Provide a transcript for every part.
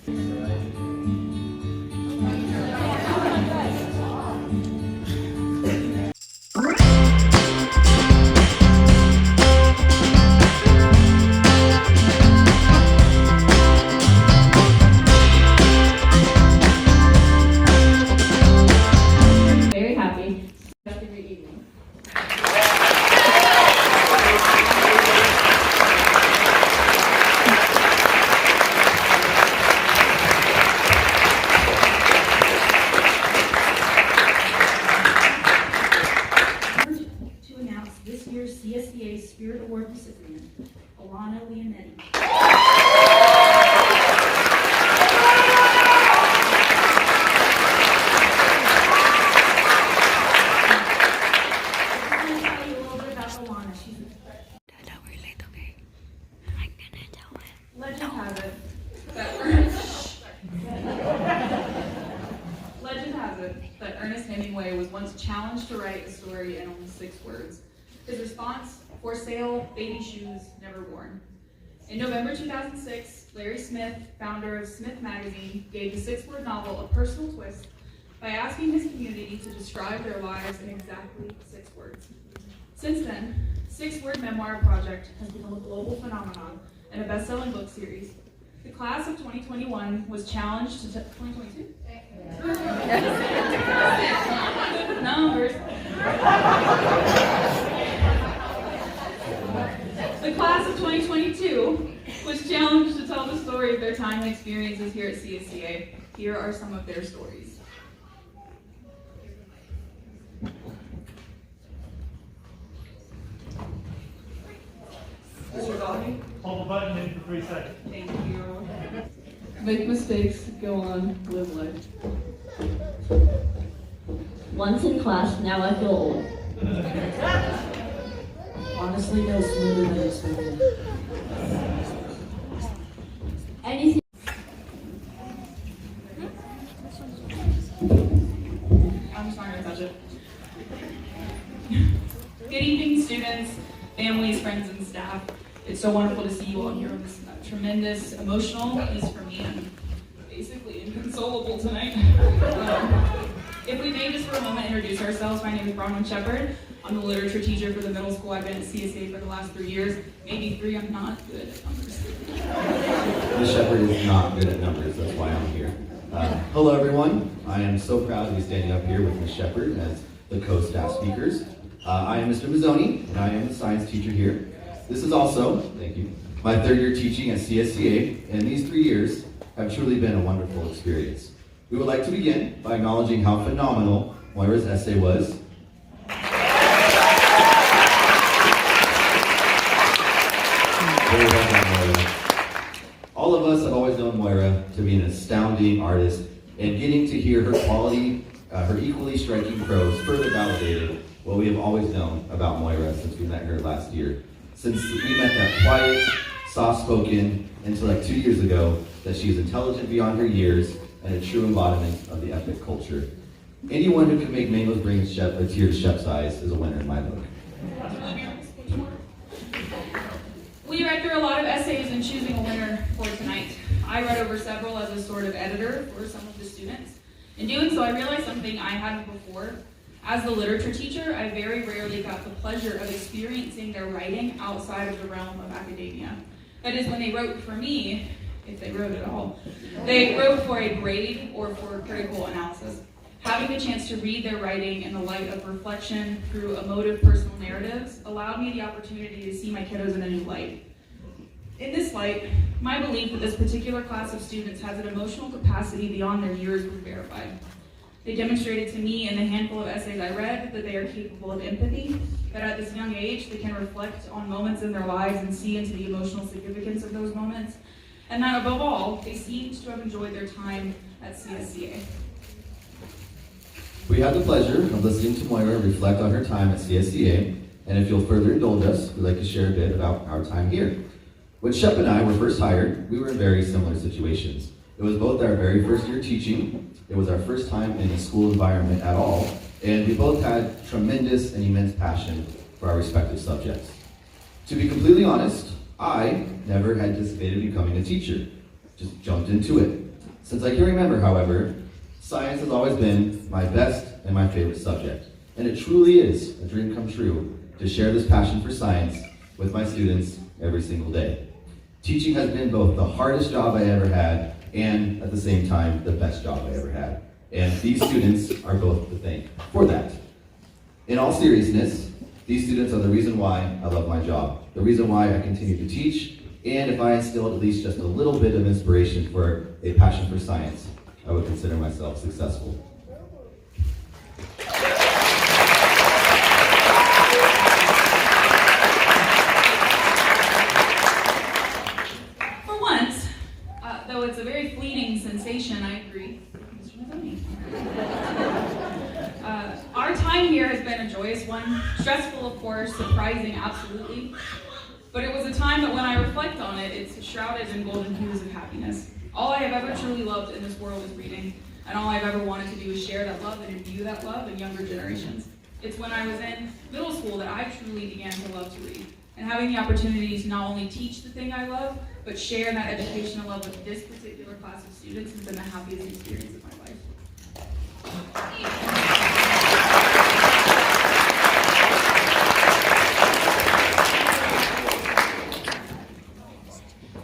Very happy. Have a great evening. To announce this year's CSCA Spirit Award recipient, Alana Leonetti. Legend has it that Ernest Hemingway was once challenged to write a story in only 6 words. His response: for sale, baby shoes, never worn. In November 2006, Larry Smith, founder of Smith Magazine, gave the 6-word novel a personal twist by asking his community to describe their lives in exactly 6 words. Since then, 6-word memoir project has become a global phenomenon and a best-selling book series. The class of 2021 was challenged to 2022? Numbers. The class of 2022 was challenged to tell the story of their time and experiences here at CSCA. Here are some of their stories. Mr. Doggy? Hold the button in for 3 seconds. Thank you. Make mistakes, go on, live life. Once in class, now I feel old. Honestly, no smoother than expected. Anything. I'm just not going to touch it. Good evening, students, families, friends, and staff. It's so wonderful to see you all here on this tremendous emotional piece for me. I'm basically inconsolable tonight. If we may just for a moment introduce ourselves, my name is Bronwyn Shepard. I'm the literature teacher for the middle school. I've been at CSA for the last 3 years. Maybe 3, I'm not good at numbers. Ms. Shepard is not good at numbers, that's why I'm here. Hello everyone, I am so proud to be standing up here with Ms. Shepard as the co-staff speakers. I am Mr. Mazzoni, and I am the science teacher here. This is also, thank you, my 3rd year teaching at CSCA, and these 3 years have truly been a wonderful experience. We would like to begin by acknowledging how phenomenal Moira's essay was. Very well done, Moira. All of us have always known Moira to be an astounding artist, and getting to hear her quality, her equally striking prose further validated what we have always known about Moira since we met her last year. Since we met that quiet, soft-spoken intellect 2 years ago, that she is intelligent beyond her years and a true embodiment of the epic culture. Anyone who can make Mango's bring a tear to Shep's eyes is a winner in my book. We read through a lot of essays in choosing a winner for tonight. I read over several as a sort of editor for some of the students. In doing so, I realized something I hadn't before. As the literature teacher, I very rarely got the pleasure of experiencing their writing outside of the realm of academia. That is, when they wrote for me, if they wrote at all, they wrote for a grade or for critical analysis. Having the chance to read their writing in the light of reflection through emotive personal narratives allowed me the opportunity to see my kiddos in a new light. In this light, my belief that this particular class of students has an emotional capacity beyond their years was verified. They demonstrated to me in the handful of essays I read that they are capable of empathy, that at this young age they can reflect on moments in their lives and see into the emotional significance of those moments, and that above all, they seemed to have enjoyed their time at CSCA. We had the pleasure of listening to Moira reflect on her time at CSCA, and if you'll further indulge us, we'd like to share a bit about our time here. When Shep and I were first hired, we were in very similar situations. It was both our very first year teaching, it was our first time in a school environment at all, and we both had tremendous and immense passion for our respective subjects. To be completely honest, I never had anticipated becoming a teacher. Just jumped into it. Since I can remember, however, science has always been my best and my favorite subject. And it truly is a dream come true to share this passion for science with my students every single day. Teaching has been both the hardest job I ever had and, at the same time, the best job I ever had. And these students are both to thank for that. In all seriousness, these students are the reason why I love my job, the reason why I continue to teach, and if I instilled at least just a little bit of inspiration for a passion for science, I would consider myself successful. For once, though it's a very fleeting sensation, I agree. Mr. Mazzoni. Our time here has been a joyous one, stressful of course, surprising absolutely, but it was a time that when I reflect on it, it's shrouded in golden hues of happiness. All I have ever truly loved in this world is reading, and all I've ever wanted to do is share that love and imbue that love in younger generations. It's when I was in middle school that I truly began to love to read, and having the opportunity to not only teach the thing I love, but share that educational love with this particular class of students has been the happiest experience of my life.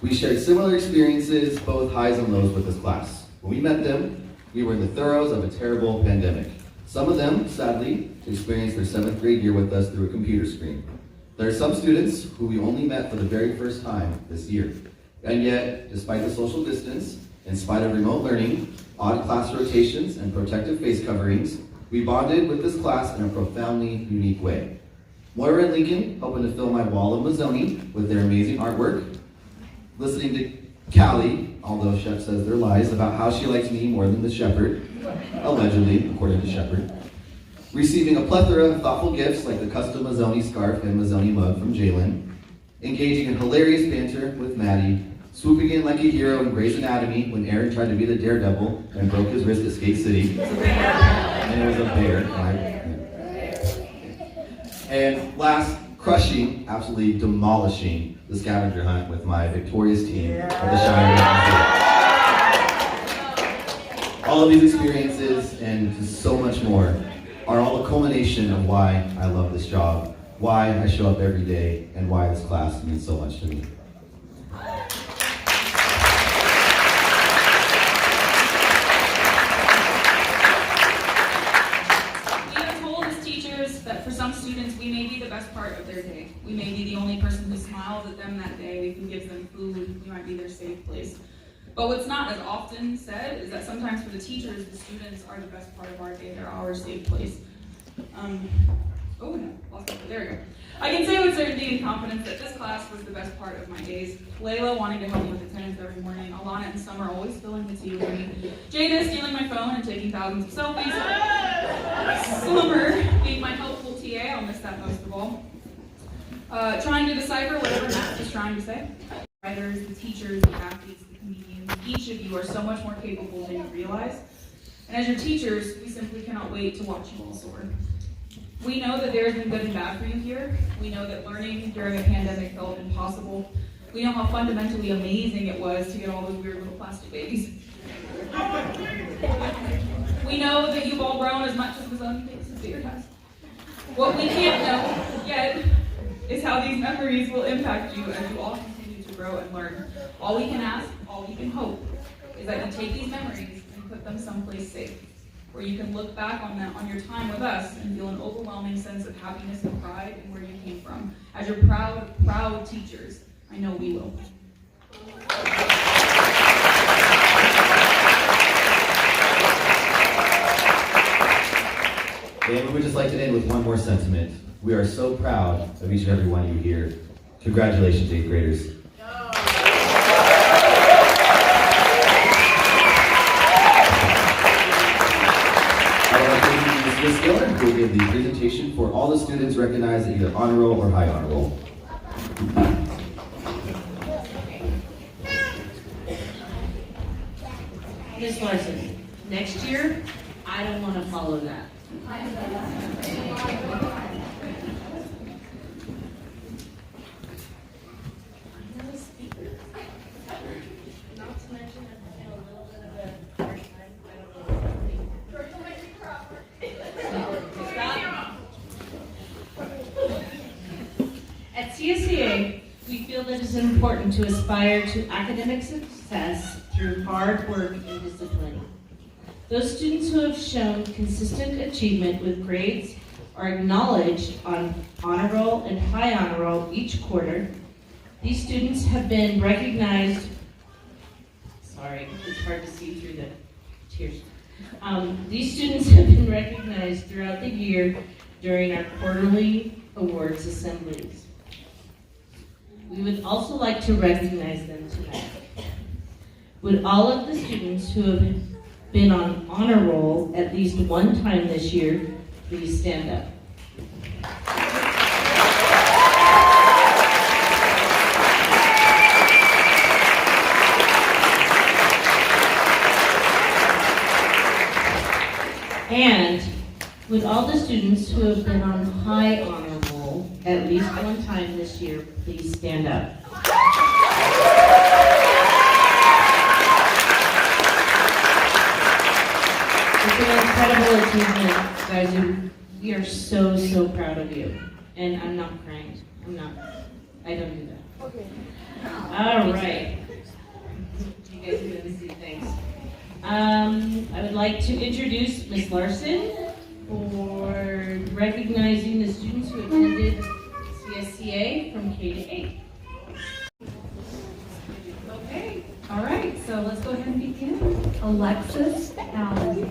We shared similar experiences, both highs and lows with this class. When we met them, we were in the throes of a terrible pandemic. Some of them, sadly, experienced their 7th grade year with us through a computer screen. There are some students who we only met for the very first time this year. And yet, despite the social distance, in spite of remote learning, odd class rotations, and protective face coverings, we bonded with this class in a profoundly unique way. Moira and Lincoln helping to fill my wall of Mazzoni with their amazing artwork, listening to Callie, although Shep says they're lies, about how she likes me more than the shepherd, allegedly, according to Shepherd. Receiving a plethora of thoughtful gifts like the custom Mazzoni scarf and Mazzoni mug from Jalen. Engaging in hilarious banter with Maddie. Swooping in like a hero in Grey's Anatomy when Aaron tried to be the daredevil and broke his wrist at Skate City. And it was a bear. And last, crushing, absolutely demolishing the scavenger hunt with my victorious team of the Shire. All of these experiences and just so much more are all a culmination of why I love this job, why I show up every day, and why this class means so much to me. We are told as teachers that for some students, we may be the best part of their day. We may be the only person who smiles at them that day, who gives them food, we might be their safe place. But what's not as often said is that sometimes for the teachers, the students are the best part of our day. They're our safe place. Oh no, lost it. There we go. I can say with certainty and confidence that this class was the best part of my days. Layla wanting to help me with attendance every morning. Alana and Summer always spilling the tea with me. Jada stealing my phone and taking thousands of selfies. Summer being my helpful TA, I'll miss that most of all. Trying to decipher whatever Matt is trying to say. The writers, the teachers, the athletes, the comedians, each of you are so much more capable than you realize. And as your teachers, we simply cannot wait to watch you all soar. We know that there has been good and bad for you here. We know that learning during a pandemic felt impossible. We know how fundamentally amazing it was to get all those weird little plastic babies. We know that you've all grown as much as the sun takes its bigger task. What we can't know yet is how these memories will impact you as you all continue to grow and learn. All we can ask, all we can hope, is that you take these memories and put them someplace safe, where you can look back on your time with us and feel an overwhelming sense of happiness and pride in where you came from. As your proud, proud teachers, I know we will. And we would just like to end with one more sentiment. We are so proud of each and every one of you here. Congratulations, 8th graders. Ms. Giller, who will give the presentation for all the students recognized at either honor roll or high honor roll. Ms. Larson, next year, I don't want to follow that. Not to mention, I feel a little bit of a important to aspire to academic success through hard work and discipline. Those students who have shown consistent achievement with grades are acknowledged on honor roll and high honor roll each quarter. These students have been recognized. Sorry, it's hard to see through the tears. These students have been recognized throughout the year during our quarterly awards assemblies. We would also like to recognize them tonight. Would all of the students who have been on honor roll at least one time this year please stand up? And would all the students who have been on high honor roll at least one time this year please stand up? It's an incredible achievement, guys. We are so, so proud of you. And I'm not crying. I don't do that. Okay. All right. You guys are gonna see things. I would like to introduce Ms. Larson for recognizing the students who attended CSCA from K to 8. Okay, all right, so let's go ahead and begin. Alexis Allen.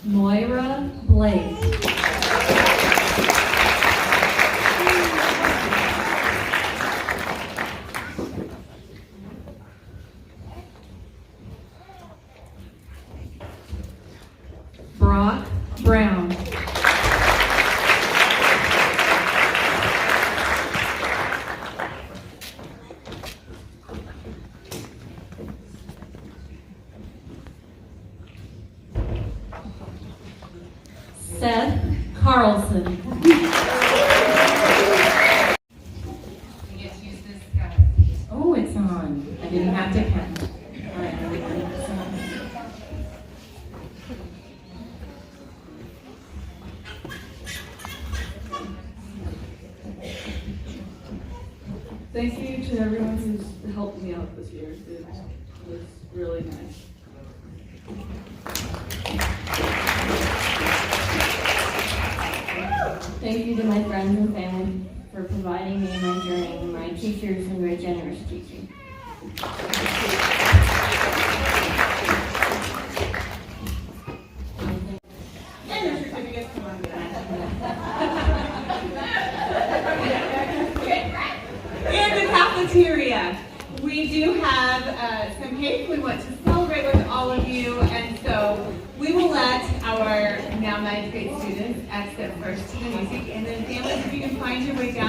Moira Blair. Brock Brown. Seth Carlson. You get to use this guy. Oh, it's on. I didn't have to count. All right, everybody, it's on. Thank you to everyone who's helped me out this year. It was really nice. Thank you to my friends and family for providing me my journey, and my teachers and very generous teaching. And your certificates, come on, In the cafeteria, we do have some cake. We want to celebrate with all of you, and so we will let our now 9th grade students exit first to the music, and then families, if you can find your way down.